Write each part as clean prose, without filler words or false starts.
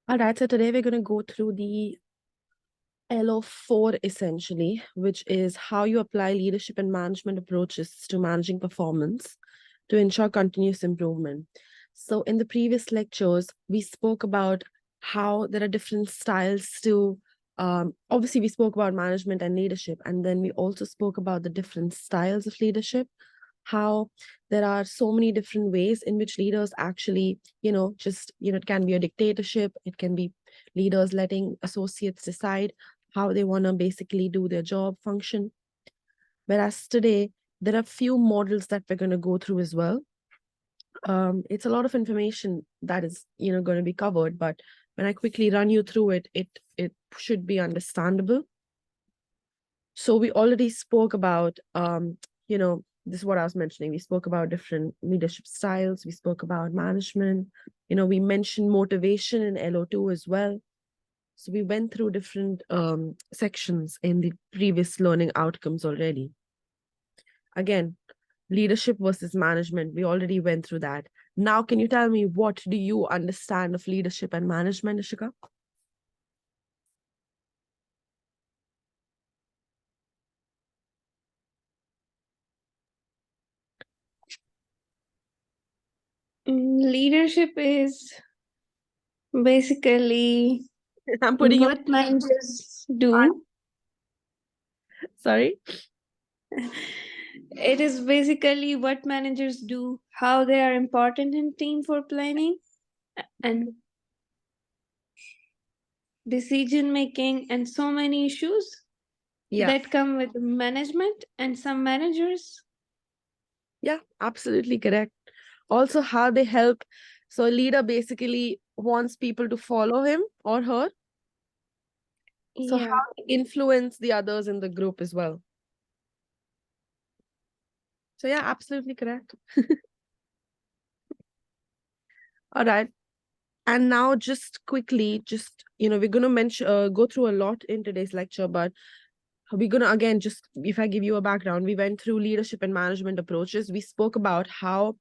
All right, so today we're going to go through the LO4 essentially, which is how you apply leadership and management approaches to managing performance to ensure continuous improvement. So in the previous lectures, we spoke about how there are different styles to, obviously we spoke about management and leadership, and then we also spoke about the different styles of leadership, how there are so many different ways in which leaders actually, it can be a dictatorship, it can be leaders letting associates decide how they want to basically do their job function. Whereas today, there are few models that we're going to go through as well. It's a lot of information that is, going to be covered, but when I quickly run you through it, it should be understandable. So we already spoke about, this is what I was mentioning. We spoke about different leadership styles. We spoke about management. We mentioned motivation in LO2 as well. So we went through different sections in the previous learning outcomes already. Again, leadership versus management. We already went through that. Now, can you tell me, what do you understand of leadership and management, Ishika? Leadership is basically I'm putting you. what managers do. Sorry? It is basically what managers do, how they are important in team for planning and decision making, and so many issues Yeah. that come with management and some managers. Yeah, absolutely correct. Also, how they help. So a leader basically wants people to follow him or her. So Yeah. how they influence the others in the group as well. So yeah, absolutely correct. All right. And now just quickly, we're going to mention, go through a lot in today's lecture, but we're going to, again, just if I give you a background, we went through leadership and management approaches. We spoke about how,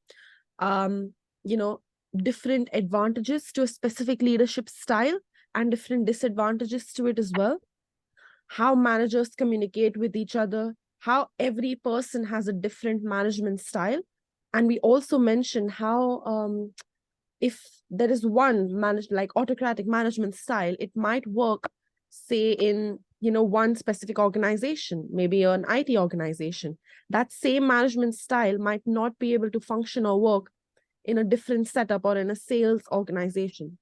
you know, different advantages to a specific leadership style and different disadvantages to it as well. How managers communicate with each other, how every person has a different management style. And we also mentioned how, if there is one managed like autocratic management style, it might work, say, in one specific organization, maybe an IT organization. That same management style might not be able to function or work in a different setup or in a sales organization.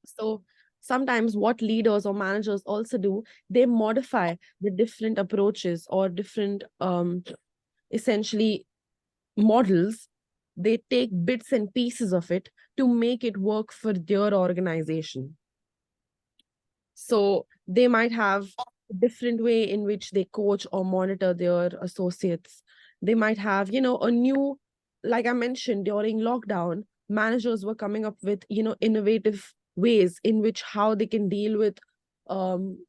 So sometimes what leaders or managers also do, they modify the different approaches or different essentially models. They take bits and pieces of it to make it work for their organization. So they might have a different way in which they coach or monitor their associates. They might have, a new, like I mentioned, during lockdown, managers were coming up with, innovative ways in which how they can deal with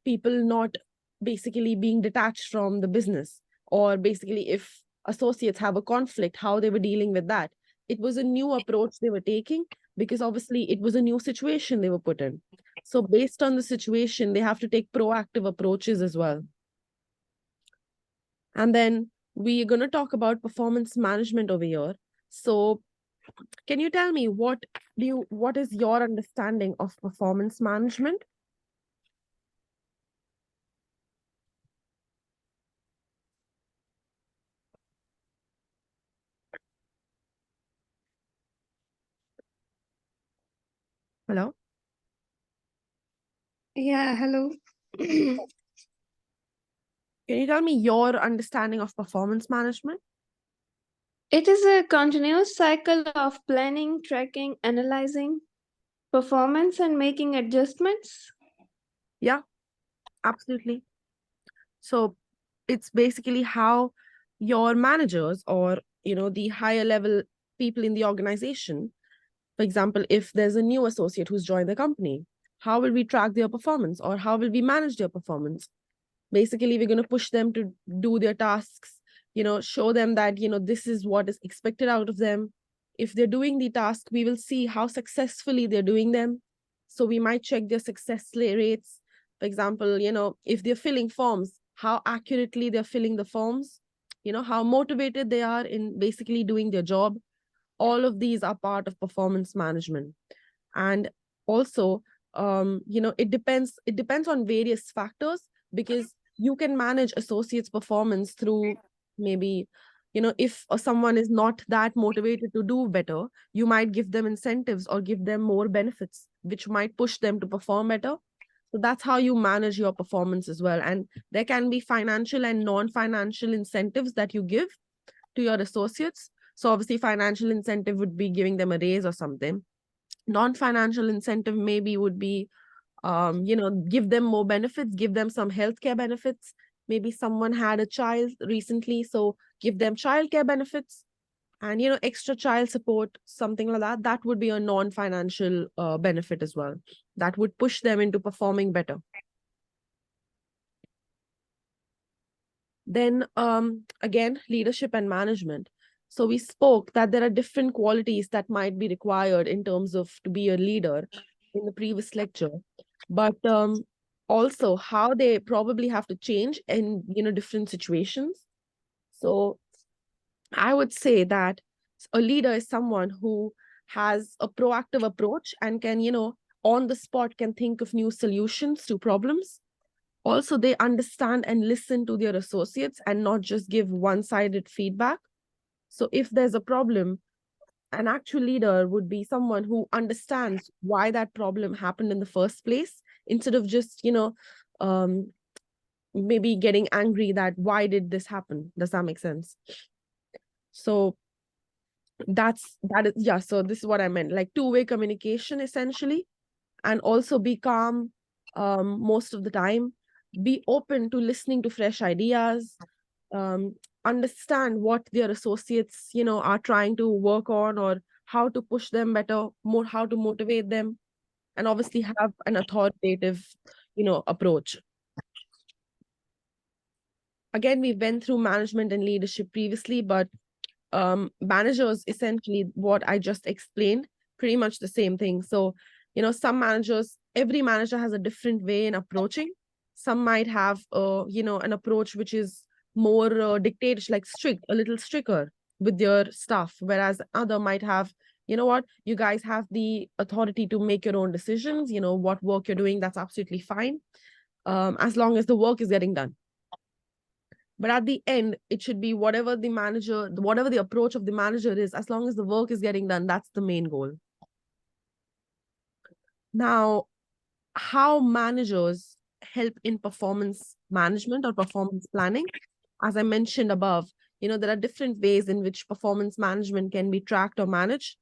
people not basically being detached from the business, or basically if associates have a conflict, how they were dealing with that. It was a new approach they were taking because obviously it was a new situation they were put in. So based on the situation, they have to take proactive approaches as well. And then we're going to talk about performance management over here. So can you tell me what is your understanding of performance management? Hello? Yeah, hello. Can you tell me your understanding of performance management? It is a continuous cycle of planning, tracking, analyzing performance, and making adjustments. Yeah, absolutely. So it's basically how your managers or, the higher level people in the organization, for example, if there's a new associate who's joined the company, how will we track their performance or how will we manage their performance? Basically, we're going to push them to do their tasks, show them that, this is what is expected out of them. If they're doing the task, we will see how successfully they're doing them. So we might check their success rates. For example, if they're filling forms, how accurately they're filling the forms, how motivated they are in basically doing their job. All of these are part of performance management. And also, it depends on various factors, because you can manage associates performance through maybe, if someone is not that motivated to do better, you might give them incentives or give them more benefits which might push them to perform better. So that's how you manage your performance as well. And there can be financial and non-financial incentives that you give to your associates. So obviously financial incentive would be giving them a raise or something. Non-financial incentive maybe would be, give them more benefits, give them some healthcare benefits. Maybe someone had a child recently, so give them childcare benefits and, extra child support, something like that. That would be a non-financial benefit as well. That would push them into performing better. Then again, leadership and management. So we spoke that there are different qualities that might be required in terms of to be a leader in the previous lecture, but also how they probably have to change in different situations. So I would say that a leader is someone who has a proactive approach and can, on the spot can think of new solutions to problems. Also, they understand and listen to their associates and not just give one-sided feedback. So if there's a problem, an actual leader would be someone who understands why that problem happened in the first place, instead of just, maybe getting angry that why did this happen? Does that make sense? So that is, yeah, so this is what I meant, like two-way communication essentially, and also be calm most of the time, be open to listening to fresh ideas, understand what their associates, are trying to work on or how to push them better, more how to motivate them, and obviously have an authoritative, approach. Again, we went through management and leadership previously, but managers, essentially what I just explained, pretty much the same thing. So, some managers, every manager has a different way in approaching. Some might have, an approach which is more dictatorial, like strict, a little stricter with their staff, whereas other might have, what, you guys have the authority to make your own decisions, what work you're doing, that's absolutely fine, as long as the work is getting done. But at the end, it should be whatever the approach of the manager is, as long as the work is getting done, that's the main goal. Now, how managers help in performance management or performance planning? As I mentioned above, there are different ways in which performance management can be tracked or managed.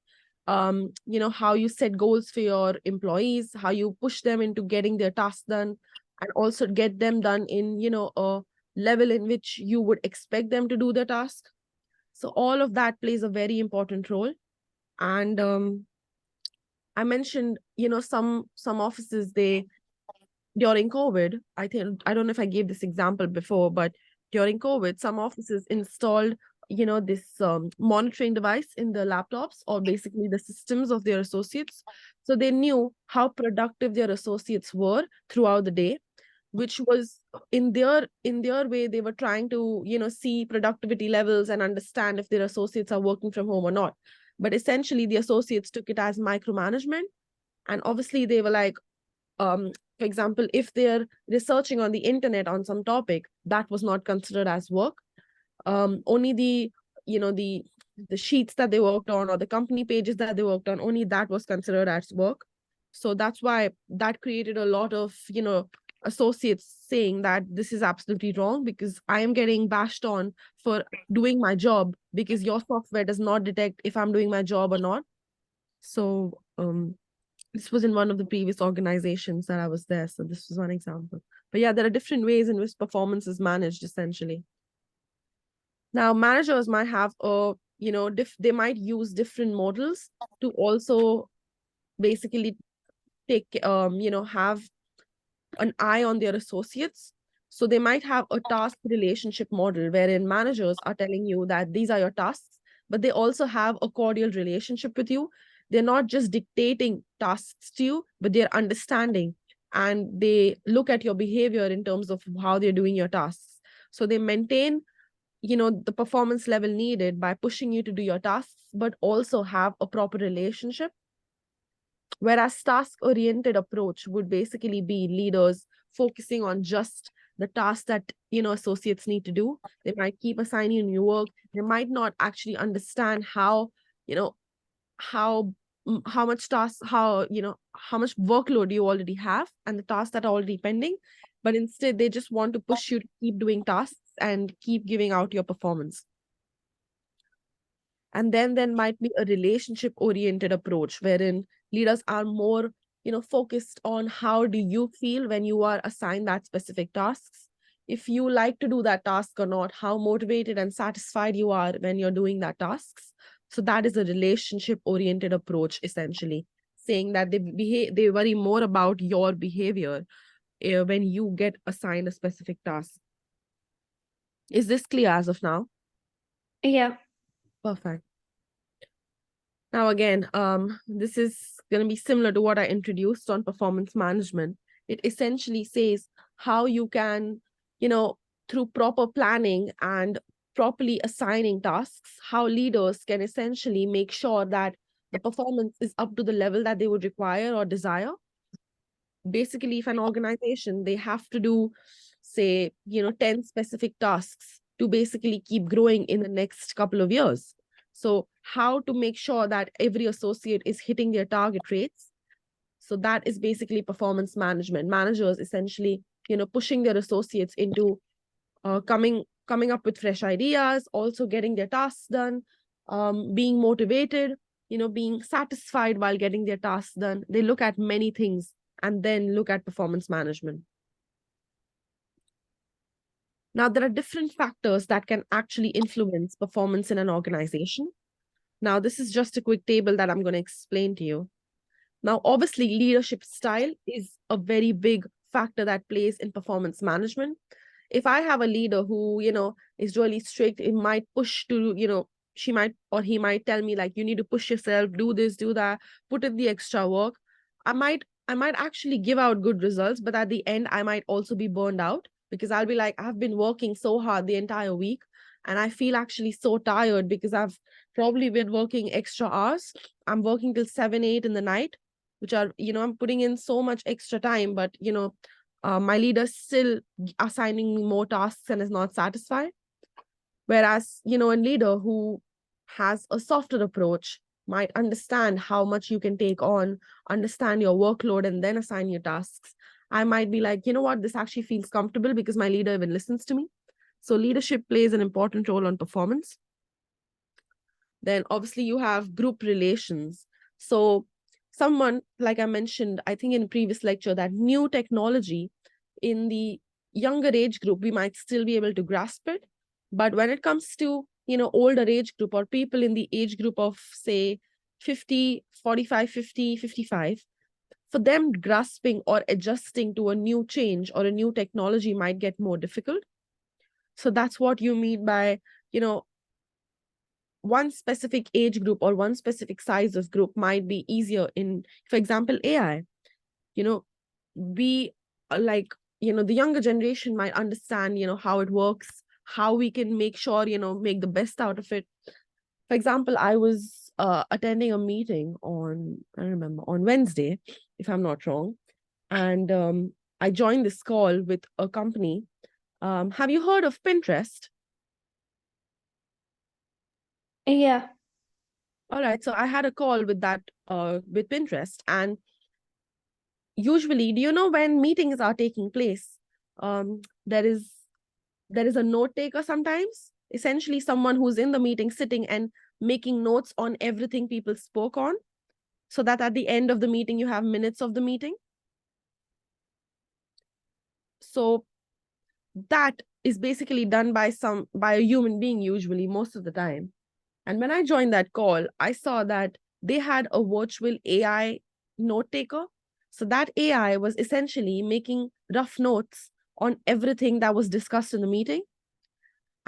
How you set goals for your employees, how you push them into getting their tasks done, and also get them done in, a level in which you would expect them to do the task. So all of that plays a very important role. And I mentioned, some offices, during COVID, I don't know if I gave this example before, but during COVID, some offices installed, this monitoring device in the laptops or basically the systems of their associates. So they knew how productive their associates were throughout the day, which was in their way, they were trying to, see productivity levels and understand if their associates are working from home or not. But essentially the associates took it as micromanagement. And obviously they were like, for example, if they're researching on the internet on some topic, that was not considered as work. Only the, the sheets that they worked on or the company pages that they worked on, only that was considered as work. So that's why that created a lot of, associates saying that this is absolutely wrong, because I am getting bashed on for doing my job because your software does not detect if I'm doing my job or not. So this was in one of the previous organizations that I was there. So this was one example. But yeah, there are different ways in which performance is managed, essentially. Now, managers might have they might use different models to also basically take, have an eye on their associates. So they might have a task relationship model wherein managers are telling you that these are your tasks, but they also have a cordial relationship with you. they're not just dictating tasks to you, but they're understanding, and they look at your behavior in terms of how they're doing your tasks. So they maintain, the performance level needed by pushing you to do your tasks, but also have a proper relationship. Whereas task-oriented approach would basically be leaders focusing on just the tasks that, associates need to do. They might keep assigning new work. They might not actually understand how, how how much tasks, how much workload you already have and the tasks that are already pending. But instead, they just want to push you to keep doing tasks and keep giving out your performance. And then there might be a relationship oriented approach wherein leaders are more, focused on how do you feel when you are assigned that specific tasks. If you like to do that task or not, how motivated and satisfied you are when you're doing that tasks. So that is a relationship oriented approach, essentially saying that they worry more about your behavior when you get assigned a specific task. Is this clear as of now? Yeah. Perfect. Now, again, this is going to be similar to what I introduced on performance management. It essentially says how you can, through proper planning and properly assigning tasks, how leaders can essentially make sure that the performance is up to the level that they would require or desire. Basically, if an organization, they have to do, say, 10 specific tasks to basically keep growing in the next couple of years. So how to make sure that every associate is hitting their target rates. So that is basically performance management. Managers essentially, pushing their associates into coming up with fresh ideas, also getting their tasks done, being motivated, being satisfied while getting their tasks done. They look at many things and then look at performance management. Now, there are different factors that can actually influence performance in an organization. Now, this is just a quick table that I'm going to explain to you. Now, obviously, leadership style is a very big factor that plays in performance management. If I have a leader who, is really strict, it might push to, she might or he might tell me like, you need to push yourself, do this, do that, put in the extra work. I might actually give out good results, but at the end, I might also be burned out because I'll be like, I've been working so hard the entire week and I feel actually so tired because I've probably been working extra hours. I'm working till 7, 8 in the night, which are, I'm putting in so much extra time, but, my leader still assigning me more tasks and is not satisfied. Whereas, a leader who has a softer approach might understand how much you can take on, understand your workload, and then assign your tasks. I might be like, you know what, this actually feels comfortable because my leader even listens to me. So leadership plays an important role on performance. Then obviously you have group relations. So someone, like I mentioned, I think in a previous lecture, that new technology in the younger age group, we might still be able to grasp it. But when it comes to, older age group or people in the age group of, say, 50, 45, 50, 55, for them grasping or adjusting to a new change or a new technology might get more difficult. So that's what you mean by, one specific age group or one specific size of group might be easier in, for example, AI. We like, the younger generation might understand, how it works, how we can make sure, make the best out of it. For example, I was attending a meeting on, I remember, on Wednesday, if I'm not wrong. And I joined this call with a company. Have you heard of Pinterest? Yeah. All right. So I had a call with that, with Pinterest. And usually, do you know when meetings are taking place? There is a note taker sometimes, essentially someone who's in the meeting sitting and making notes on everything people spoke on, so that at the end of the meeting, you have minutes of the meeting. So that is basically done by a human being, usually most of the time. And when I joined that call, I saw that they had a virtual AI note taker. So that AI was essentially making rough notes on everything that was discussed in the meeting.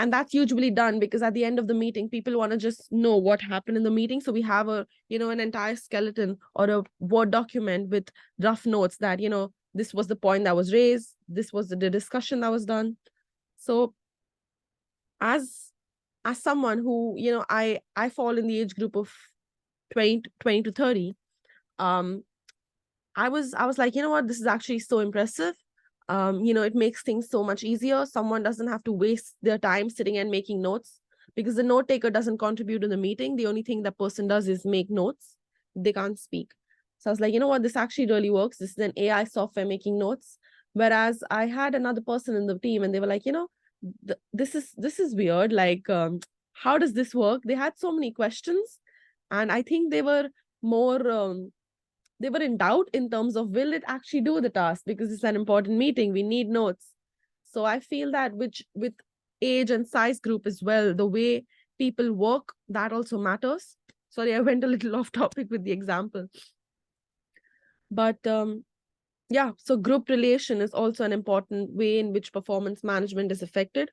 And that's usually done because at the end of the meeting, people want to just know what happened in the meeting. So we have a, an entire skeleton or a Word document with rough notes that, this was the point that was raised. This was the discussion that was done. So as someone who, I fall in the age group of 20 to 30, I was like, you know what, this is actually so impressive. It makes things so much easier. Someone doesn't have to waste their time sitting and making notes because the note taker doesn't contribute to the meeting. The only thing that person does is make notes. They can't speak. So I was like, you know what, this actually really works. This is an AI software making notes. Whereas I had another person in the team and they were like, this is weird. Like, how does this work? They had so many questions. And I think they were more, they were in doubt in terms of, will it actually do the task? Because it's an important meeting, we need notes. So I feel that with age and size group as well, the way people work, that also matters. Sorry, I went a little off topic with the example. But yeah, so group relation is also an important way in which performance management is affected.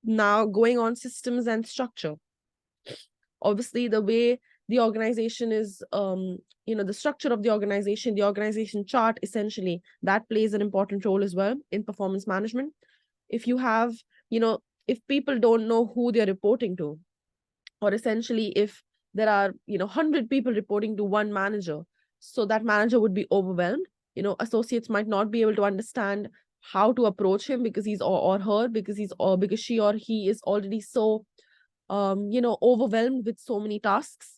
Now, going on systems and structure. Obviously, the way the organization is, the structure of the organization chart, essentially, that plays an important role as well in performance management. If you have, if people don't know who they're reporting to, or essentially if there are, 100 people reporting to one manager, so that manager would be overwhelmed. Associates might not be able to understand how to approach him because he's or her, because she or he is already so overwhelmed with so many tasks.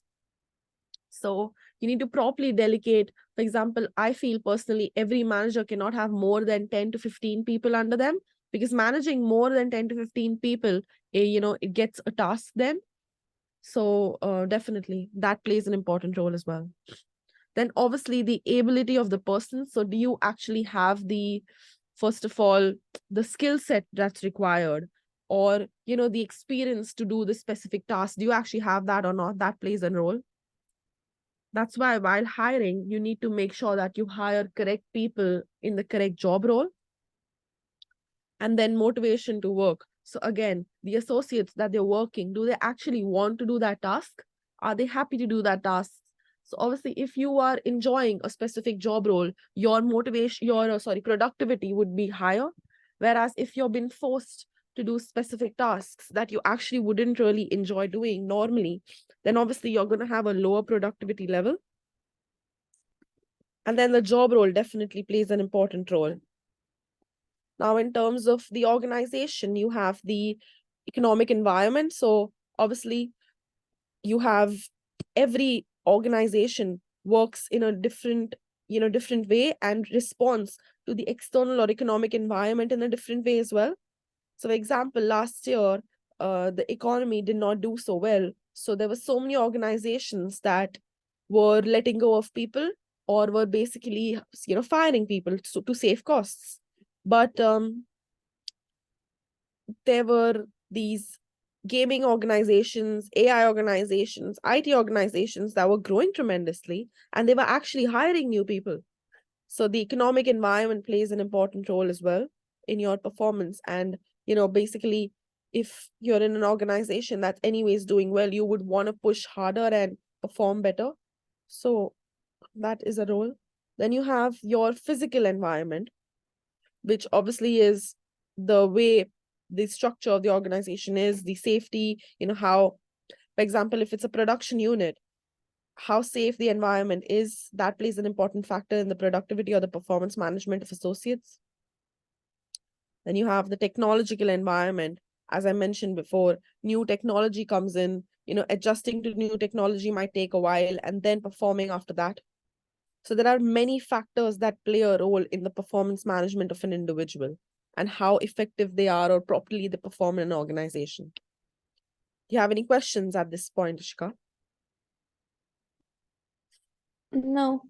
So you need to properly delegate. For example, I feel personally, every manager cannot have more than 10 to 15 people under them, because managing more than 10 to 15 people, it gets a task then. So definitely that plays an important role as well. Then obviously the ability of the person. So do you actually have first of all, the skill set that's required, or, the experience to do the specific task? Do you actually have that or not? That plays a role. That's why while hiring, you need to make sure that you hire correct people in the correct job role. And then motivation to work. So again, the associates that they're working, do they actually want to do that task? Are they happy to do that task? So obviously, if you are enjoying a specific job role, your motivation, productivity would be higher. Whereas if you've been forced to do specific tasks that you actually wouldn't really enjoy doing normally, then obviously you're going to have a lower productivity level. And then the job role definitely plays an important role. Now, in terms of the organization, you have the economic environment. So obviously, you have every organization works in a different way and responds to the external or economic environment in a different way as well. So for example, last year, the economy did not do so well. So there were so many organizations that were letting go of people, or were basically, firing people to save costs. But there were these gaming organizations, AI organizations, IT organizations that were growing tremendously, and they were actually hiring new people. So the economic environment plays an important role as well in your performance. And, basically, if you're in an organization that's anyways doing well, you would want to push harder and perform better. So that is a role. Then you have your physical environment, which obviously is the way the structure of the organization is, the safety, how, for example, if it's a production unit, how safe the environment is, that plays an important factor in the productivity or the performance management of associates. Then you have the technological environment. As I mentioned before, new technology comes in, adjusting to new technology might take a while, and then performing after that. So there are many factors that play a role in the performance management of an individual and how effective they are or properly they perform in an organization. Do you have any questions at this point, Ishika? No.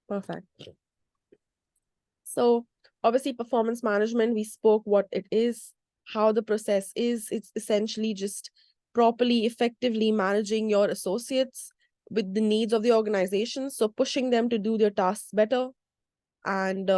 Perfect. So obviously performance management, we spoke what it is, how the process is. It's essentially just properly, effectively managing your associates with the needs of the organization. So pushing them to do their tasks better, and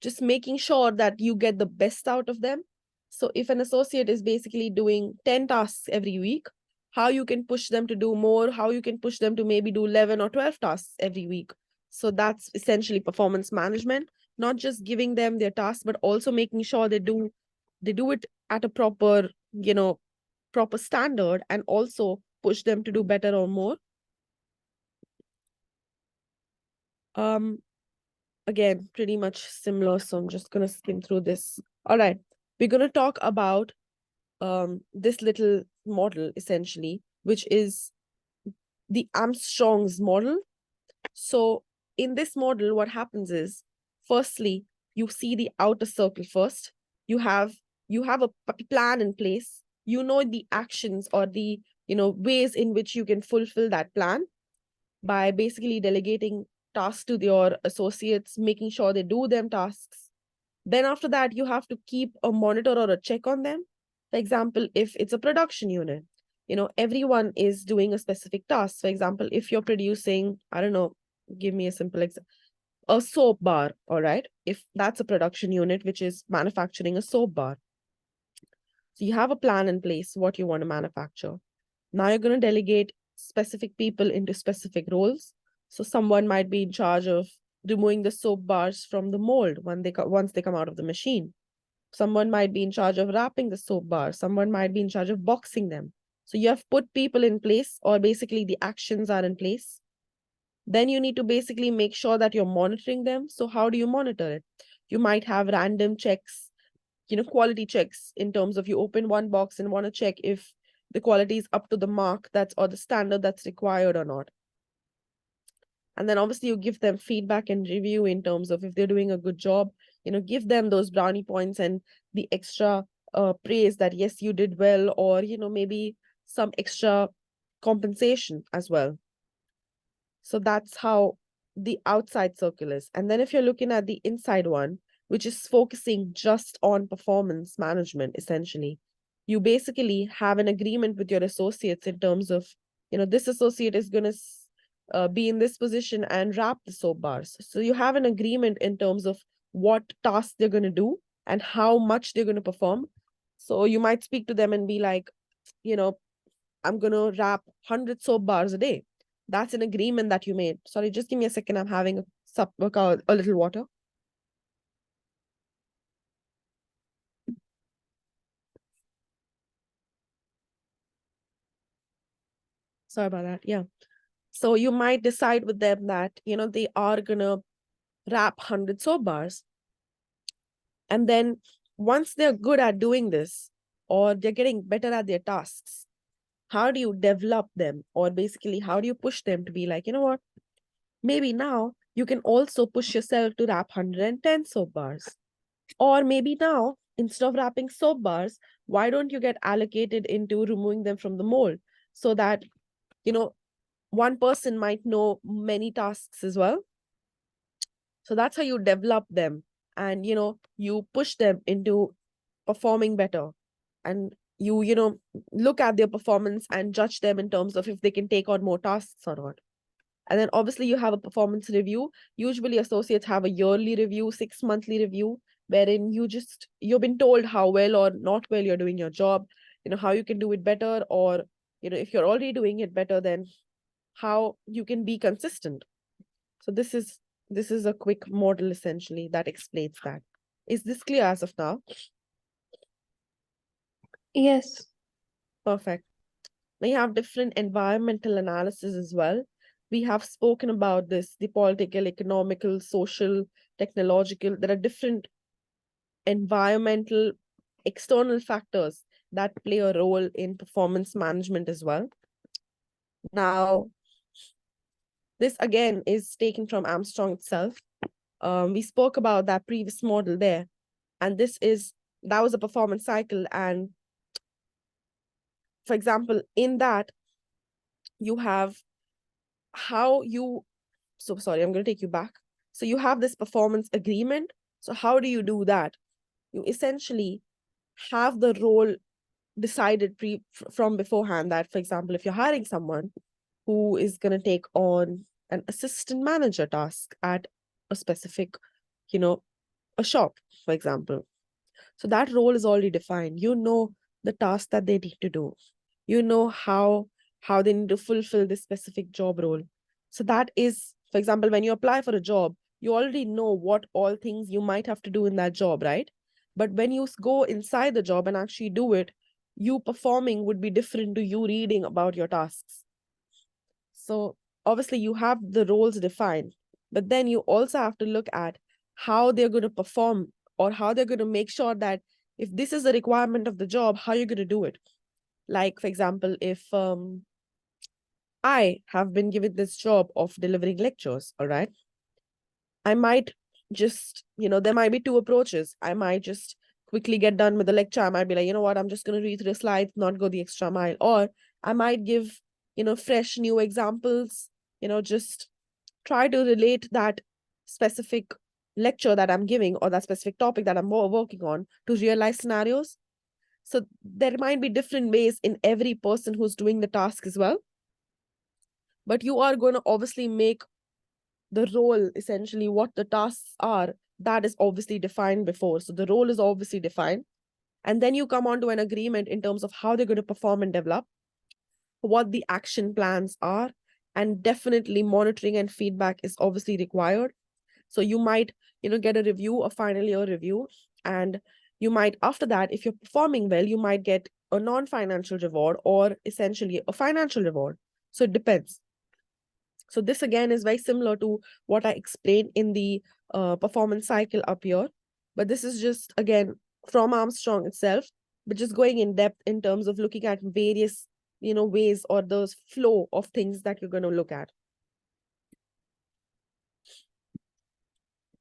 just making sure that you get the best out of them. So if an associate is basically doing 10 tasks every week, how you can push them to do more, how you can push them to maybe do 11 or 12 tasks every week. So that's essentially performance management, not just giving them their tasks, but also making sure they do it at a proper, proper standard, and also push them to do better or more. Again, pretty much similar. So I'm just going to skim through this. All right. We're going to talk about this little model essentially, which is the Armstrong's model. So in this model, what happens is, firstly, you see the outer circle first. You have a plan in place. You know the actions or the ways in which you can fulfill that plan by basically delegating tasks to your associates, making sure they do them tasks. Then after that, you have to keep a monitor or a check on them. For example, if it's a production unit, everyone is doing a specific task. For example, if you're producing, I don't know, give me a simple example, a soap bar, all right? If that's a production unit, which is manufacturing a soap bar. So you have a plan in place, what you want to manufacture. Now you're going to delegate specific people into specific roles. So someone might be in charge of removing the soap bars from the mold once they come out of the machine. Someone might be in charge of wrapping the soap bars. Someone might be in charge of boxing them. So you have put people in place, or basically the actions are in place. Then you need to basically make sure that you're monitoring them. So how do you monitor it? You might have random checks, quality checks, in terms of you open one box and want to check if the quality is up to the mark or the standard that's required or not. And then obviously you give them feedback and review in terms of if they're doing a good job, give them those brownie points and the extra praise that, yes, you did well, or, maybe some extra compensation as well. So that's how the outside circle is. And then if you're looking at the inside one, which is focusing just on performance management, essentially, you basically have an agreement with your associates in terms of, this associate is going to be in this position and wrap the soap bars. So you have an agreement in terms of what tasks they're going to do and how much they're going to perform. So you might speak to them and be like, I'm going to wrap 100 soap bars a day. That's an agreement that you made. Sorry, just give me a second. I'm having a little water. Sorry about that. Yeah. So you might decide with them that, they are going to wrap 100 soap bars. And then once they're good at doing this, or they're getting better at their tasks, how do you develop them? Or basically, how do you push them to be like, you know what? Maybe now you can also push yourself to wrap 110 soap bars. Or maybe now, instead of wrapping soap bars, why don't you get allocated into removing them from the mold, so that, one person might know many tasks as well. So that's how you develop them, and, you push them into performing better. And you look at their performance and judge them in terms of if they can take on more tasks or not. And then obviously you have a performance review. Usually associates have a yearly review, 6-monthly review, wherein you've been told how well or not well you're doing your job, how you can do it better, or, if you're already doing it better, then how you can be consistent. So this is a quick model essentially that explains that. Is this clear as of now? Yes. Perfect. We have different environmental analysis as well. We have spoken about this, the political, economical, social, technological. There are different environmental, external factors that play a role in performance management as well. Now, this again is taken from Armstrong itself. We spoke about that previous model there, and that was a performance cycle. And for example, in that, you have so sorry, I'm going to take you back. So you have this performance agreement. So how do you do that? You essentially have the role decided from beforehand, that, for example, if you're hiring someone who is going to take on an assistant manager task at a specific, a shop, for example. So that role is already defined. You know the task that they need to do. You know how they need to fulfill this specific job role. So that is, for example, when you apply for a job, you already know what all things you might have to do in that job, right? But when you go inside the job and actually do it, you performing would be different to you reading about your tasks. So obviously you have the roles defined, but then you also have to look at how they're going to perform, or how they're going to make sure that if this is a requirement of the job, how you're going to do it. Like, for example, if I have been given this job of delivering lectures, all right, I might just, there might be two approaches. I might just quickly get done with the lecture. I might be like, you know what, I'm just going to read through the slides, not go the extra mile. Or I might give, fresh new examples, just try to relate that specific lecture that I'm giving, or that specific topic that I'm working on, to real life scenarios. So there might be different ways in every person who's doing the task as well. But you are going to obviously make the role, essentially what the tasks are, that is obviously defined before. So the role is obviously defined. And then you come on to an agreement in terms of how they're going to perform and develop, what the action plans are, and definitely monitoring and feedback is obviously required. So you might, get a review, a final year review, and you might, after that, if you're performing well, you might get a non-financial reward or essentially a financial reward. So it depends. So this again is very similar to what I explained in the performance cycle up here. But this is just, again, from Armstrong itself, but just going in depth in terms of looking at various, ways or those flow of things that you're going to look at.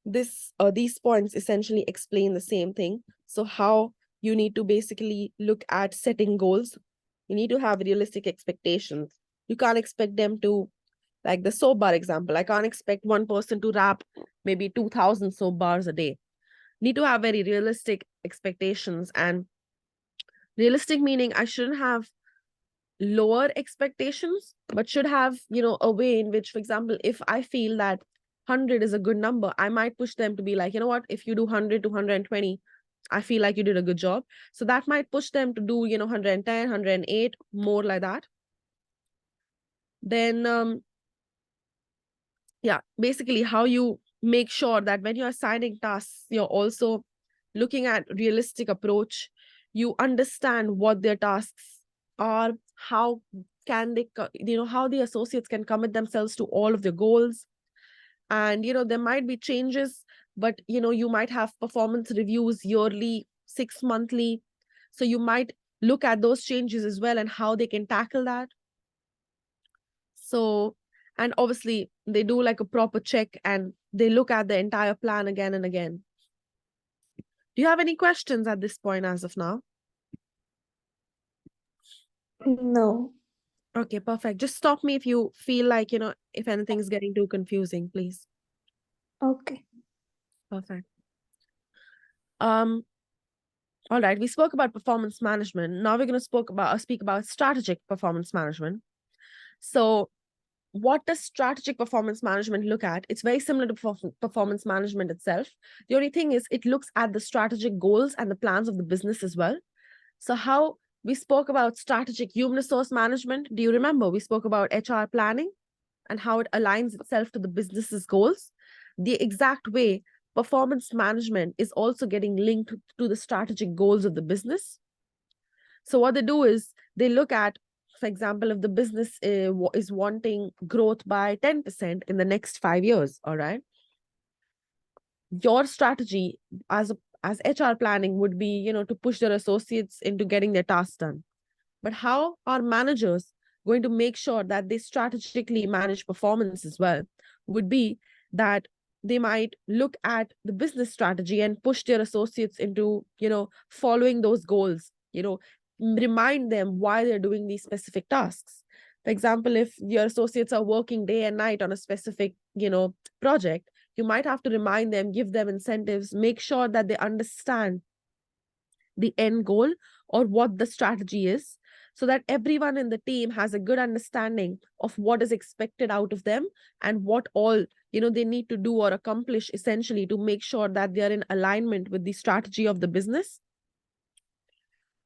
These points essentially explain the same thing. So how you need to basically look at setting goals. You need to have realistic expectations. You can't expect them to, like the soap bar example, I can't expect one person to wrap maybe 2,000 soap bars a day. Need to have very realistic expectations. And realistic meaning I shouldn't have lower expectations, but should have, a way in which, for example, if I feel that 100 is a good number, I might push them to be like, you know what, if you do 100 to 120, I feel like you did a good job. So that might push them to do, 110, 108, more like that. Then, yeah, basically how you make sure that when you're assigning tasks, you're also looking at realistic approach. You understand what their tasks are, how can they, how the associates can commit themselves to all of the goals. And, there might be changes, but, you might have performance reviews yearly, 6 monthly. So you might look at those changes as well and how they can tackle that. So, and obviously they do like a proper check and they look at the entire plan again and again. Do you have any questions at this point as of now? No. Okay, perfect. Just stop me if you feel like, if anything is getting too confusing, please. Okay. Perfect. All right, we spoke about performance management. Now we're going to speak about strategic performance management. So what does strategic performance management look at? It's very similar to performance management itself. The only thing is it looks at the strategic goals and the plans of the business as well. So how we spoke about strategic human resource management. Do you remember we spoke about HR planning and how it aligns itself to the business's goals? The exact way performance management is also getting linked to the strategic goals of the business. So what they do is they look at, for example, if the business is wanting growth by 10% in the next 5 years, all right, your strategy as HR planning would be, to push their associates into getting their tasks done. But how are managers going to make sure that they strategically manage performance as well? Would be that they might look at the business strategy and push their associates into, following those goals, remind them why they're doing these specific tasks. For example, if your associates are working day and night on a specific, project, you might have to remind them, give them incentives, make sure that they understand the end goal or what the strategy is, so that everyone in the team has a good understanding of what is expected out of them and what all, they need to do or accomplish essentially to make sure that they are in alignment with the strategy of the business.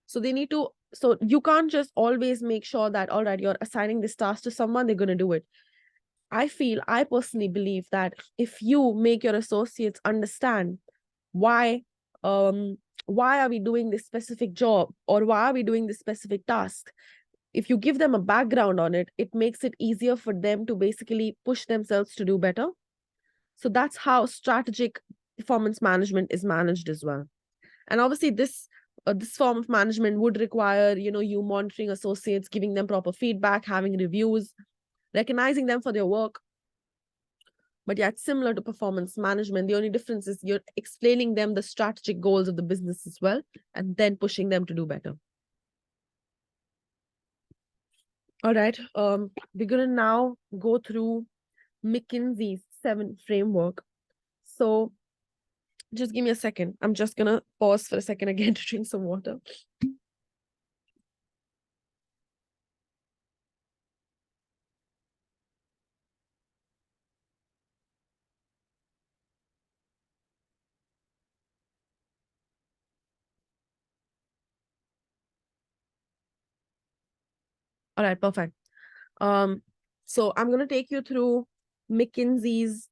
So they need to, so you can't just always make sure that, all right, you're assigning this task to someone, they're going to do it. I personally believe that if you make your associates understand why are we doing this specific job, or why are we doing this specific task, if you give them a background on it, it makes it easier for them to basically push themselves to do better. So that's how strategic performance management is managed as well. And obviously this form of management would require, you monitoring associates, giving them proper feedback, having reviews, recognizing them for their work. But yeah, it's similar to performance management. The only difference is you're explaining them the strategic goals of the business as well, and then pushing them to do better. All right. We're gonna now go through McKinsey's 7 framework. So just give me a second. I'm just gonna pause for a second again to drink some water. All right, perfect. So I'm gonna take you through McKinsey's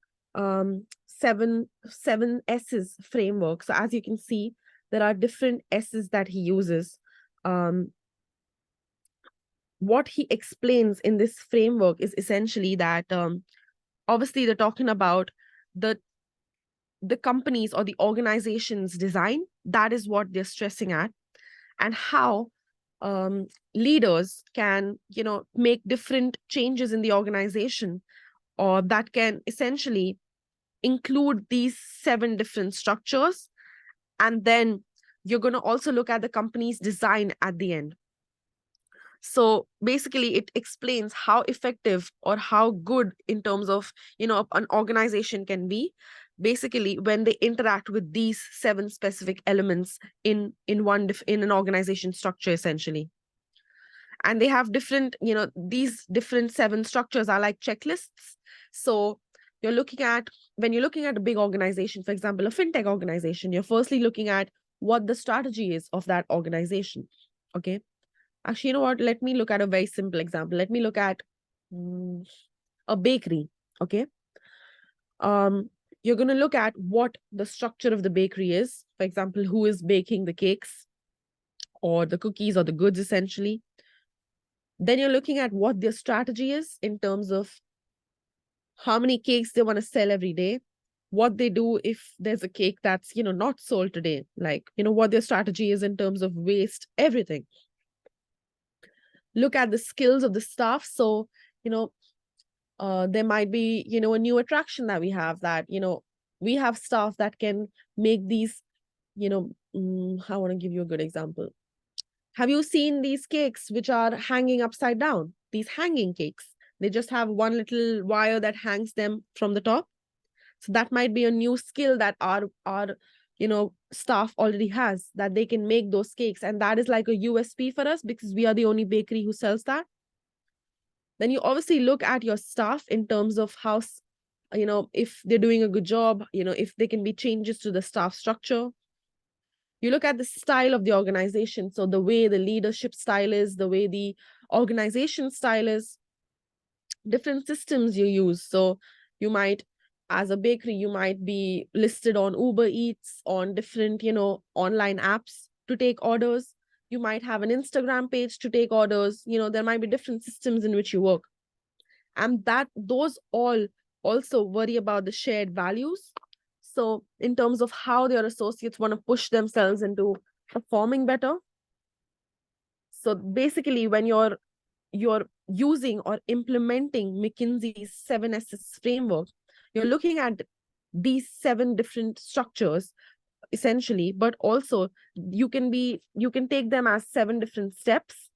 seven S's framework. So as you can see, there are different S's that he uses. What he explains in this framework is essentially that obviously they're talking about the companies or the organization's design. That is what they're stressing at, and how leaders can, make different changes in the organization, or that can essentially include these 7 different structures. And then you're going to also look at the company's design at the end. So basically it explains how effective or how good in terms of, an organization can be, basically when they interact with these 7 specific elements in an organization structure, essentially. And they have different, these different 7 structures are like checklists. So when you're looking at a big organization, for example, a fintech organization, you're firstly looking at what the strategy is of that organization. Okay. Actually, you know what? Let me look at a very simple example. Let me look at a bakery. Okay. You're going to look at what the structure of the bakery is. For example, who is baking the cakes or the cookies or the goods, essentially. Then you're looking at what their strategy is in terms of how many cakes they want to sell every day, what they do if there's a cake that's, not sold today, like, what their strategy is in terms of waste, everything. Look at the skills of the staff. So, there might be, a new attraction that we have, that, we have staff that can make these, I want to give you a good example. Have you seen these cakes which are hanging upside down? These hanging cakes. They just have one little wire that hangs them from the top. So that might be a new skill that our staff already has, that they can make those cakes. And that is like a USP for us because we are the only bakery who sells that. Then you obviously look at your staff in terms of how, if they're doing a good job, if there can be changes to the staff structure. You look at the style of the organization. So the way the leadership style is, the way the organization style is, different systems you use. So you might, as a bakery, you might be listed on Uber Eats, on different, online apps to take orders. You might have an Instagram page to take orders. There might be different systems in which you work. And those all also worry about the shared values. So in terms of how their associates want to push themselves into performing better. So basically, when you're using or implementing McKinsey's 7Ss framework, you're looking at these 7 different structures, essentially, but also you can take them as 7 different steps.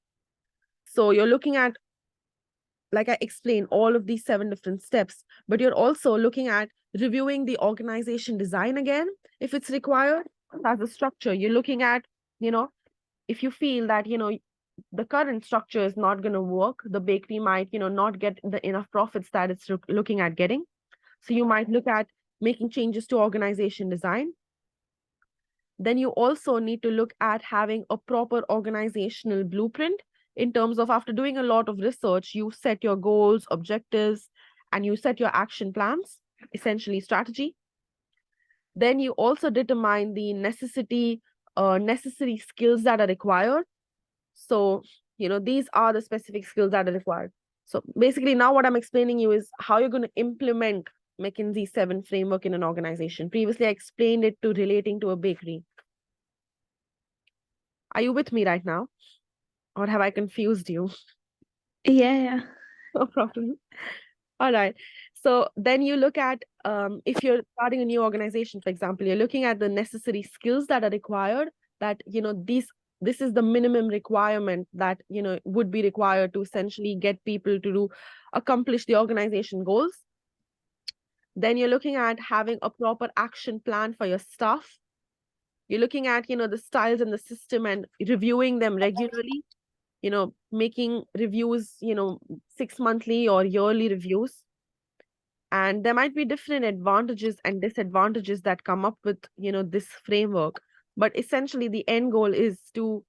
So you're looking at, like I explained, all of these 7 different steps, but you're also looking at reviewing the organization design again, if it's required, as a structure. You're looking at, if you feel that, the current structure is not going to work, the bakery might, not get the enough profits that it's looking at getting. So you might look at making changes to organization design. Then you also need to look at having a proper organizational blueprint in terms of, after doing a lot of research, you set your goals, objectives, and you set your action plans, essentially strategy. Then you also determine the necessary skills that are required. So, these are the specific skills that are required. So basically now what I'm explaining you is how you're going to implement McKinsey 7 framework in an organization. Previously, I explained it to relating to a bakery. Are you with me right now? Or have I confused you? Yeah. No problem. All right. So then you look at, if you're starting a new organization, for example, you're looking at the necessary skills that are required, that, this is the minimum requirement that, would be required to essentially get people to accomplish the organization goals. Then you're looking at having a proper action plan for your staff. You're looking at, the styles and the system and reviewing them regularly, making reviews, 6-monthly or yearly reviews. And there might be different advantages and disadvantages that come up with, this framework. But essentially, the end goal is to,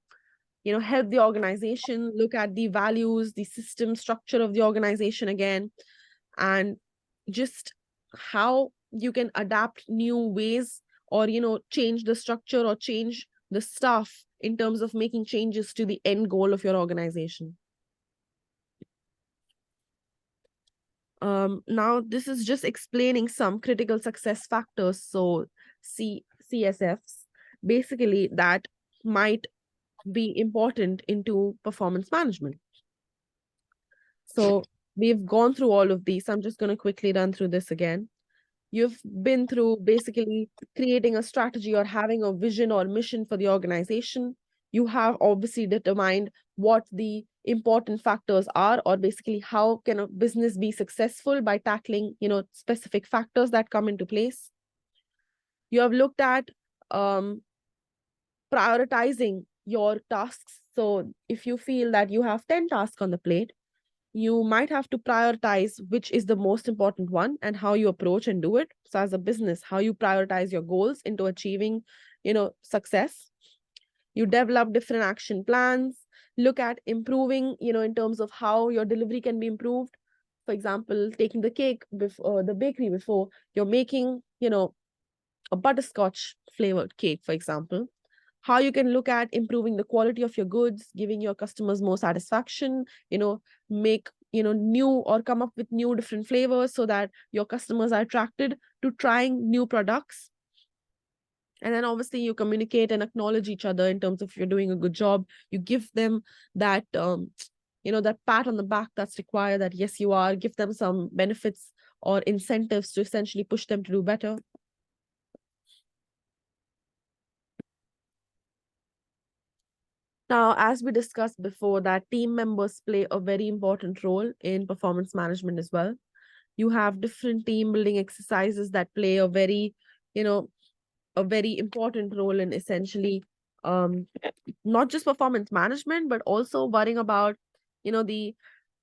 help the organization look at the values, the system structure of the organization again, and just how you can adapt new ways or, change the structure or change the stuff in terms of making changes to the end goal of your organization. Now, this is just explaining some critical success factors. So CSFs, basically, that might be important into performance management. So we've gone through all of these. I'm just going to quickly run through this again. You've been through basically creating a strategy or having a vision or mission for the organization. You have obviously determined what the important factors are, or basically how can a business be successful by tackling, specific factors that come into place. You have looked at prioritizing your tasks. So if you feel that you have 10 tasks on the plate, you might have to prioritize which is the most important one and how you approach and do it. So as a business, how you prioritize your goals into achieving, success. You develop different action plans, look at improving, in terms of how your delivery can be improved. For example, taking the cake before the bakery, before you're making, a butterscotch flavored cake, for example, how you can look at improving the quality of your goods, giving your customers more satisfaction, make, new or come up with new different flavors so that your customers are attracted to trying new products. And then obviously you communicate and acknowledge each other in terms of if you're doing a good job. You give them that, that pat on the back that's required, that yes, you are. Give them some benefits or incentives to essentially push them to do better. Now, as we discussed before, that team members play a very important role in performance management as well. You have different team building exercises that play a very, a very important role in essentially not just performance management, but also worrying about, the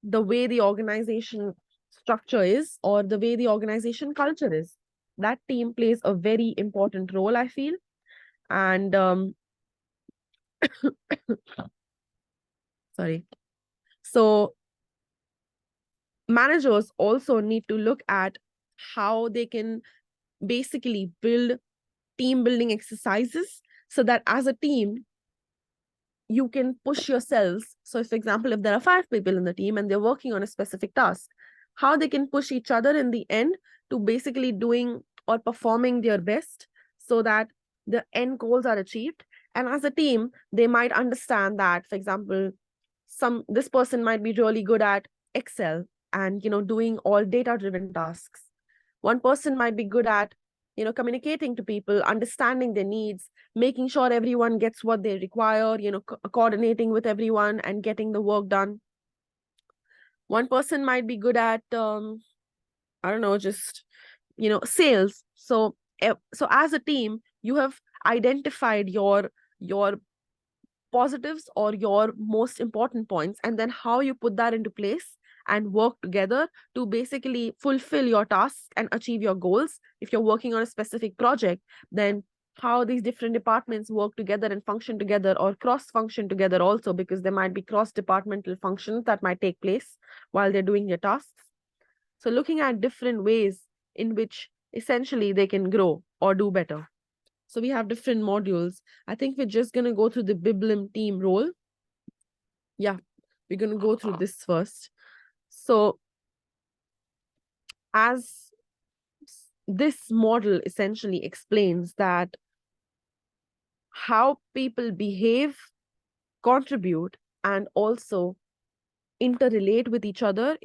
way the organization structure is, or the way the organization culture is. That team plays a very important role, I feel. And sorry. So managers also need to look at how they can basically build team building exercises so that as a team, you can push yourselves. So if, for example, if there are 5 people in the team and they're working on a specific task, how they can push each other in the end to basically doing or performing their best so that the end goals are achieved. And as a team, they might understand that, for example, this person might be really good at Excel and, doing all data-driven tasks. One person might be good at, communicating to people, understanding their needs, making sure everyone gets what they require, coordinating with everyone and getting the work done. One person might be good at, I don't know, just, sales. So as a team, you have identified your positives or your most important points, and then how you put that into place and work together to basically fulfill your tasks and achieve your goals. If you're working on a specific project, then how these different departments work together and function together, or cross-function together also, because there might be cross-departmental functions that might take place while they're doing their tasks. So looking at different ways in which essentially they can grow or do better. So we have different modules. I think we're just going to go through the BIBLIM team role. Yeah, we're going to go through this first. So as this model essentially explains that how people behave, contribute, and also interrelate with each other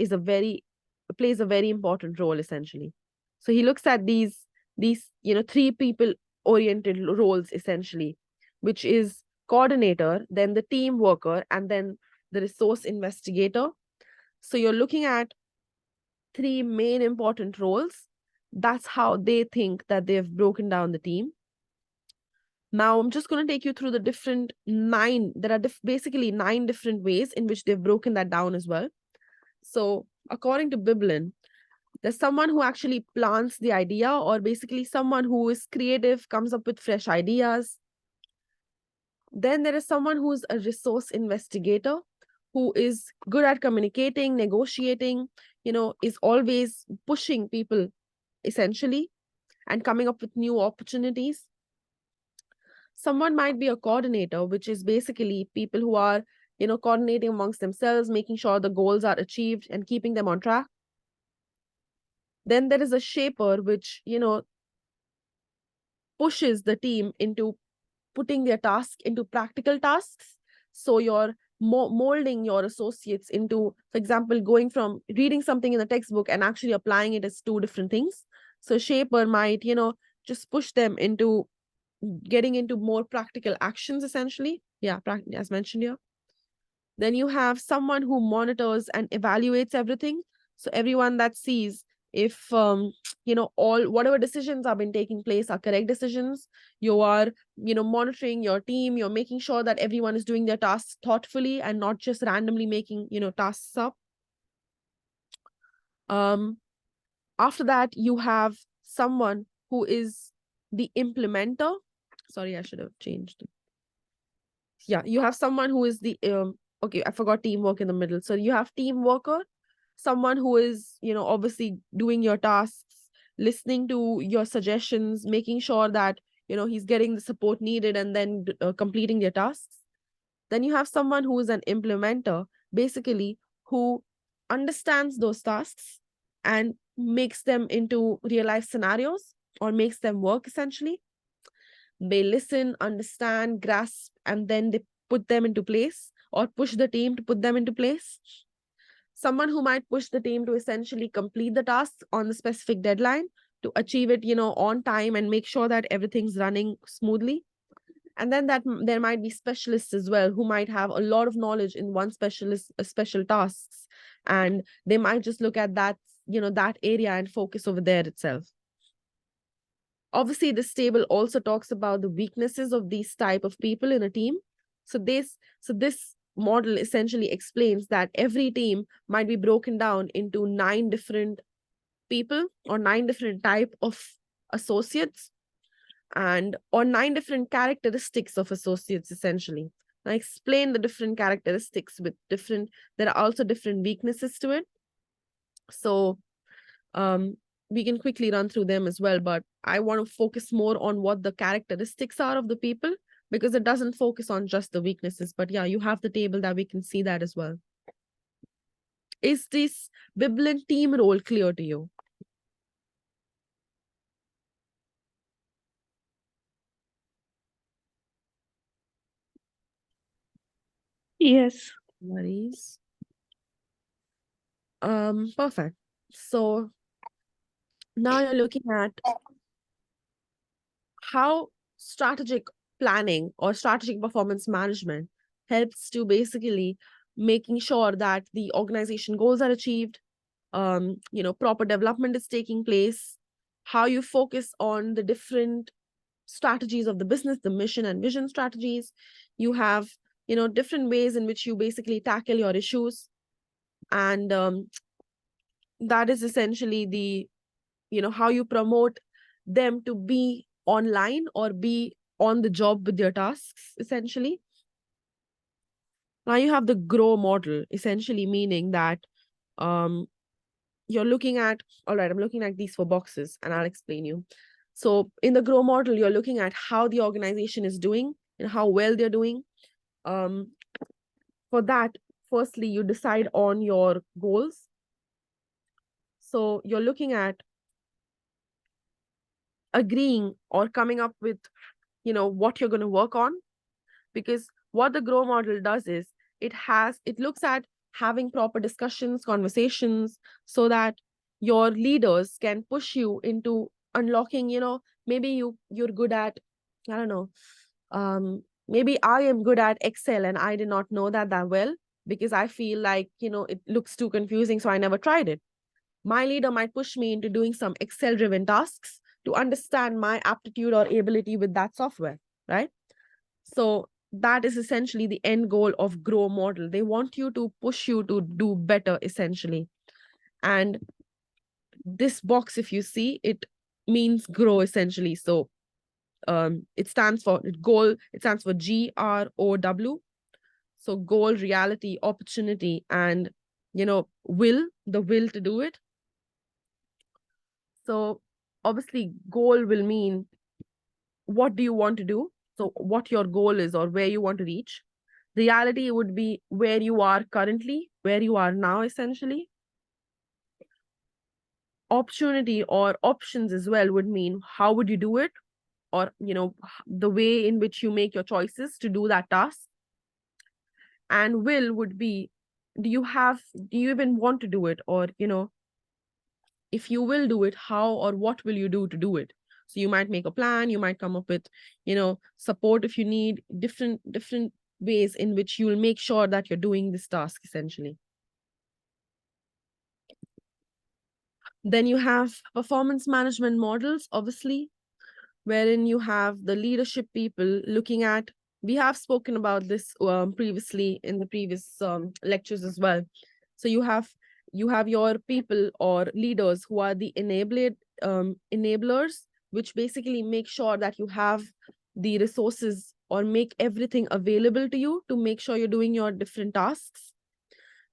plays a very important role essentially. So he looks at these three people oriented roles essentially, which is coordinator, then the team worker, and then the resource investigator. So you're looking at three main important roles. That's how they think that they've broken down the team. Now, I'm just going to take you through the different there are basically 9 different ways in which they've broken that down as well. So according to BIBLIN, there's someone who actually plants the idea, or basically someone who is creative, comes up with fresh ideas. Then there is someone who's a resource investigator, who is good at communicating, negotiating, is always pushing people essentially and coming up with new opportunities. Someone might be a coordinator, which is basically people who are, coordinating amongst themselves, making sure the goals are achieved and keeping them on track. Then there is a shaper, which, pushes the team into putting their tasks into practical tasks. So you're molding your associates into, for example, going from reading something in the textbook and actually applying it as 2 different things. So shaper might, just push them into getting into more practical actions essentially. Yeah, as mentioned here. Then you have someone who monitors and evaluates everything. So everyone that sees if whatever decisions have been taking place are correct decisions. You are monitoring your team. You're making sure that everyone is doing their tasks thoughtfully and not just randomly making tasks up. After that, you have someone who is the implementer. Sorry, I should have changed. Yeah, you have someone who is the okay, I forgot teamwork in the middle. So you have team worker, someone who is obviously doing your tasks, listening to your suggestions, making sure that he's getting the support needed, and then completing their tasks. Then you have someone who is an implementer, basically, who understands those tasks and makes them into real life scenarios, or makes them work essentially. They listen, understand, grasp, and then they put them into place, or push the team to put them into place. Someone who might push the team to essentially complete the task on the specific deadline, to achieve it, on time, and make sure that everything's running smoothly. And then there might be specialists as well, who might have a lot of knowledge in one special tasks, and they might just look at that, that area and focus over there itself. Obviously, this table also talks about the weaknesses of these type of people in a team. So this model essentially explains that every team might be broken down into 9 different people, or 9 different type of associates, or 9 different characteristics of associates essentially. I explain the different characteristics with there are also different weaknesses to it. So we can quickly run through them as well, but I want to focus more on what the characteristics are of the people, because it doesn't focus on just the weaknesses. But yeah, you have the table that we can see that as well. Is this BIBLIN team role clear to you? Yes. Worries. Perfect. So now you're looking at how strategic planning or strategic performance management helps to basically making sure that the organization goals are achieved, proper development is taking place, how you focus on the different strategies of the business, the mission and vision strategies. You have, different ways in which you basically tackle your issues. And that is essentially the, how you promote them to be online or be on the job with your tasks, essentially. Now you have the grow model, essentially meaning that you're looking at, all right, I'm looking at these 4 boxes and I'll explain you. So in the grow model, you're looking at how the organization is doing and how well they're doing. For that, firstly, you decide on your goals. So you're looking at agreeing or coming up with, what you're going to work on. Because what the grow model does is it looks at having proper discussions, conversations, so that your leaders can push you into unlocking, maybe you're good at, I don't know, maybe I am good at Excel and I did not know that well, because I feel like, it looks too confusing, so I never tried it. My leader might push me into doing some Excel driven tasks to understand my aptitude or ability with that software, right? So that is essentially the end goal of grow model. They want you to push you to do better, essentially. And this box, if you see, it means grow, essentially. So it stands for goal. It stands for GROW. So goal, reality, opportunity, and, the will to do it. So obviously goal will mean what do you want to do? So what your goal is or where you want to reach. Reality would be where you are currently, where you are now, essentially. Opportunity or options as well would mean how would you do it, or, the way in which you make your choices to do that task. And will would be, do you even want to do it, or, if you will do it, how or what will you do to do it? So you might make a plan, you might come up with, support if you need, different ways in which you will make sure that you're doing this task, essentially. Then you have performance management models, obviously, wherein you have the leadership people looking at, we have spoken about this previously in the previous lectures as well. So you have your people or leaders who are the enablers, which basically make sure that you have the resources or make everything available to you to make sure you're doing your different tasks.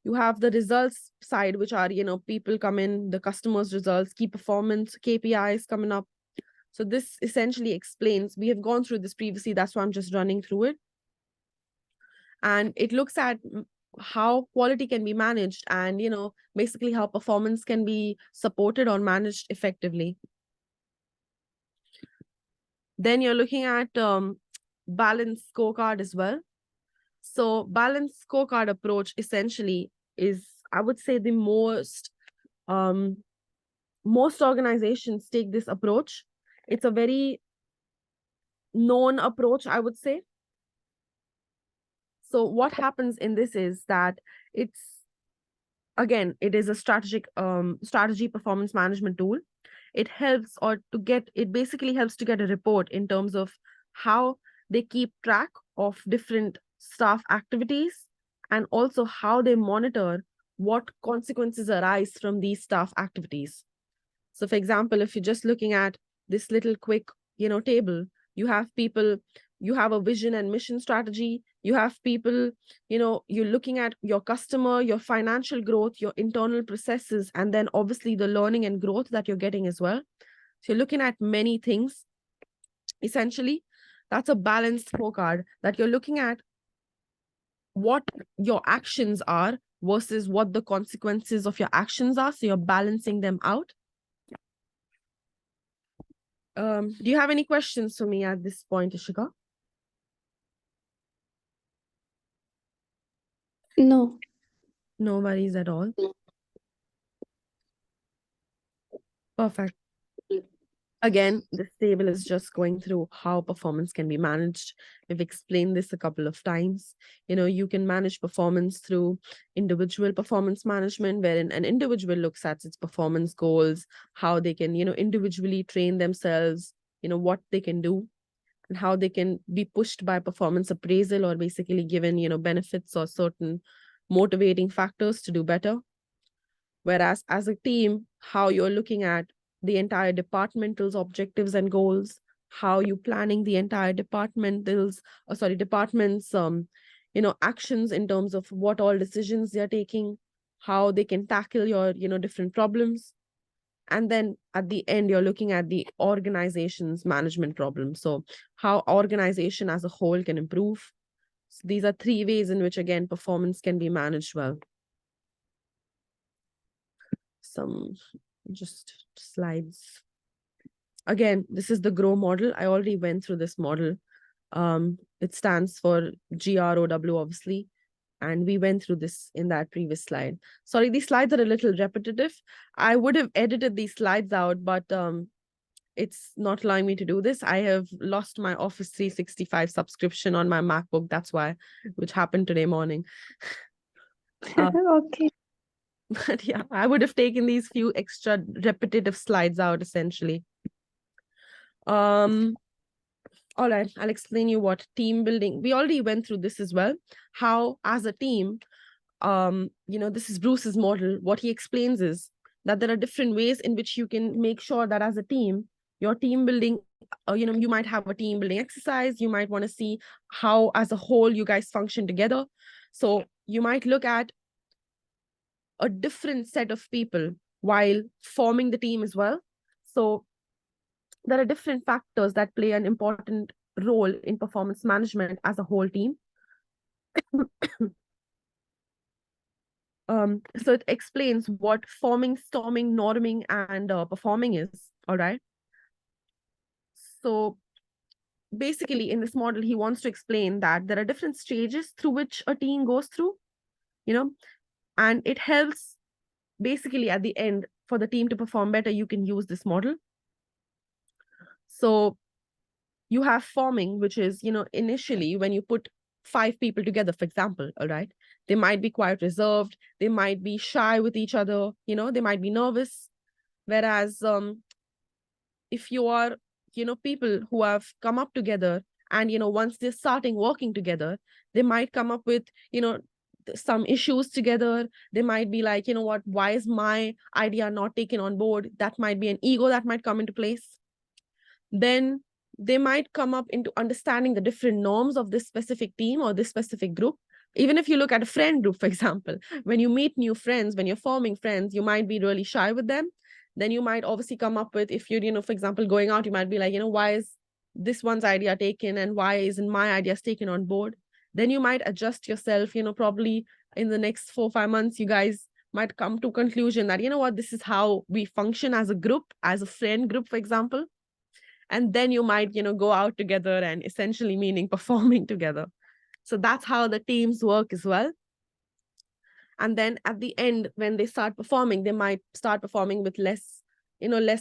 You have the results side, which are, people come in, the customers' results, key performance, KPIs coming up. So this essentially explains, we have gone through this previously, that's why I'm just running through it. And it looks at how quality can be managed and, basically how performance can be supported or managed effectively. Then you're looking at balanced scorecard as well. So balanced scorecard approach essentially is, I would say, the most organizations take this approach. It's a very known approach, I would say. So what happens in this is that it is a strategy performance management tool. It basically helps to get a report in terms of how they keep track of different staff activities, and also how they monitor what consequences arise from these staff activities. So for example, if you're just looking at this little quick, table, you have people, you have a vision and mission strategy, you have people, you're looking at your customer, your financial growth, your internal processes, and then obviously the learning and growth that you're getting as well. So you're looking at many things. Essentially, that's a balanced scorecard, that you're looking at what your actions are versus what the consequences of your actions are. So you're balancing them out. Do you have any questions for me at this point, Ishika? No. No worries at all. Perfect. Again, this table is just going through how performance can be managed. We've explained this a couple of times. You can manage performance through individual performance management, wherein an individual looks at its performance goals, how they can, individually train themselves, what they can do, and how they can be pushed by performance appraisal, or basically given, benefits or certain motivating factors to do better. Whereas as a team, how you're looking at the entire departmental's objectives and goals, how you planning the entire department's actions in terms of what all decisions they're taking, how they can tackle your, different problems. And then at the end, you're looking at the organization's management problem. So how organization as a whole can improve. So these are 3 ways in which, again, performance can be managed well. Some just slides. Again, this is the GROW model. I already went through this model. It stands for GROW, obviously. And we went through this in that previous slide. Sorry, these slides are a little repetitive. I would have edited these slides out, but it's not allowing me to do this. I have lost my Office 365 subscription on my MacBook. That's why, which happened today morning. Okay. But yeah, I would have taken these few extra repetitive slides out essentially. All right, I'll explain you what team building. We already went through this as well. How as a team, this is Bruce's model. What he explains is that there are different ways in which you can make sure that as a team, your team building, you might have a team building exercise. You might want to see how as a whole you guys function together. So you might look at a different set of people while forming the team as well. So there are different factors that play an important role in performance management as a whole team. So it explains what forming, storming, norming, and performing is. All right. So basically, in this model, he wants to explain that there are different stages through which a team goes through, and it helps basically at the end for the team to perform better. You can use this model. So you have forming, which is, initially when you put 5 people together, for example, all right, they might be quite reserved. They might be shy with each other, they might be nervous. Whereas if you are, people who have come up together and, once they're starting working together, they might come up with, some issues together. They might be like, what, why is my idea not taken on board? That might be an ego that might come into place. Then they might come up into understanding the different norms of this specific team or this specific group. Even if you look at a friend group, for example, when you meet new friends, when you're forming friends, you might be really shy with them. Then you might obviously come up with, if you're, for example, going out, you might be like, why is this one's idea taken and why isn't my ideas taken on board? Then you might adjust yourself, probably in the next 4 or 5 months, you guys might come to a conclusion that, what, this is how we function as a group, as a friend group, for example. And then you might, go out together and essentially meaning performing together. So that's how the teams work as well. And then at the end, when they start performing, they might start performing with less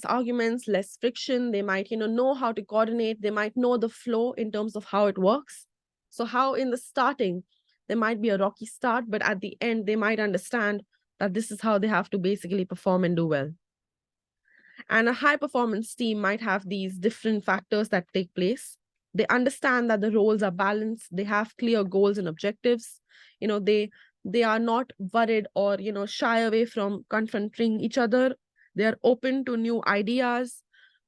arguments, less friction. They might, know how to coordinate. They might know the flow in terms of how it works. So how in the starting, there might be a rocky start, but at the end, they might understand that this is how they have to basically perform and do well. And a high performance team might have these different factors that take place. They understand that the roles are balanced. They have clear goals and objectives. They are not worried or, shy away from confronting each other. They are open to new ideas.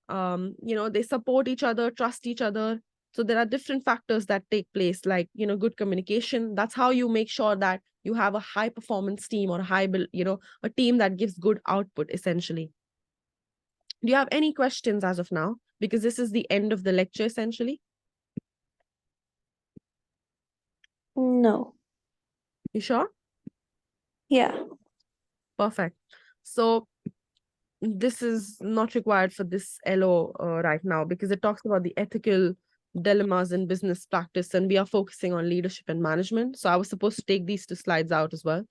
They support each other, trust each other. So there are different factors that take place, like, good communication. That's how you make sure that you have a high performance team or a team that gives good output, essentially. Do you have any questions as of now? Because this is the end of the lecture, essentially. No. You sure? Yeah. Perfect. So this is not required for this LO right now because it talks about the ethical dilemmas in business practice, and we are focusing on leadership and management. So I was supposed to take these 2 slides out as well.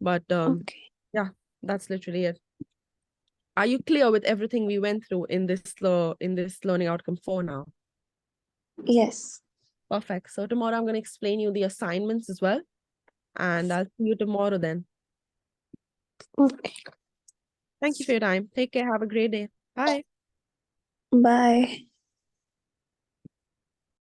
But Okay. yeah, that's literally it. Are you clear with everything we went through in this learning outcome 4 now? Yes. Perfect. So tomorrow I'm going to explain you the assignments as well. And I'll see you tomorrow then. Okay. Thank you for your time. Take care. Have a great day. Bye. Bye.